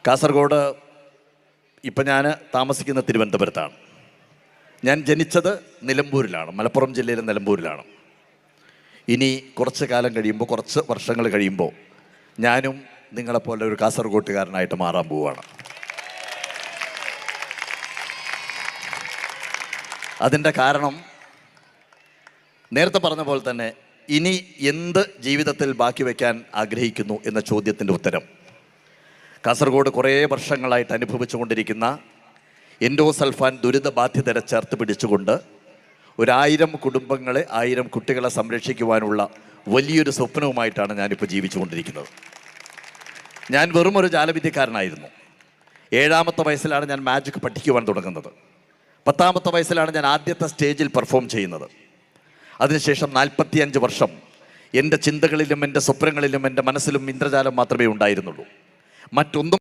കാസർഗോഡ് ഇപ്പം ഞാൻ താമസിക്കുന്ന തിരുവനന്തപുരത്താണ്. ഞാൻ ജനിച്ചത് നിലമ്പൂരിലാണ്, മലപ്പുറം ജില്ലയിലെ നിലമ്പൂരിലാണ്. ഇനി കുറച്ച് കാലം കഴിയുമ്പോൾ, കുറച്ച് വർഷങ്ങൾ കഴിയുമ്പോൾ ഞാനും നിങ്ങളെപ്പോലെ ഒരു കാസർഗോട്ടുകാരനായിട്ട് മാറാൻ പോവുകയാണ്. അതിൻ്റെ കാരണം നേരത്തെ പറഞ്ഞ പോലെ തന്നെ, ഇനി എന്ത് ജീവിതത്തിൽ ബാക്കി വയ്ക്കാൻ ആഗ്രഹിക്കുന്നു എന്ന ചോദ്യത്തിൻ്റെ ഉത്തരം കാസർഗോഡ് കുറേ വർഷങ്ങളായിട്ട് അനുഭവിച്ചുകൊണ്ടിരിക്കുന്ന എൻഡോസൾഫാൻ ദുരിതബാധിതരെ ചേർത്ത് പിടിച്ചുകൊണ്ട് 1000 കുടുംബങ്ങളെ, 1000 കുട്ടികളെ സംരക്ഷിക്കുവാനുള്ള വലിയൊരു സ്വപ്നവുമായിട്ടാണ് ഞാനിപ്പോൾ ജീവിച്ചുകൊണ്ടിരിക്കുന്നത്. ഞാൻ വെറും ഒരു ജാലവിദ്യക്കാരനായിരുന്നു. 7ാമത്തെ വയസ്സിലാണ് ഞാൻ മാജിക് പഠിക്കുവാൻ തുടങ്ങുന്നത്. 10ാമത്തെ വയസ്സിലാണ് ഞാൻ ആദ്യത്തെ സ്റ്റേജിൽ പെർഫോം ചെയ്യുന്നത്. അതിനുശേഷം 45 വർഷം എൻ്റെ ചിന്തകളിലും എൻ്റെ സ്വപ്നങ്ങളിലും എൻ്റെ മനസ്സിലും ഇന്ദ്രജാലം മാത്രമേ ഉണ്ടായിരുന്നുള്ളൂ. മറ്റൊന്നും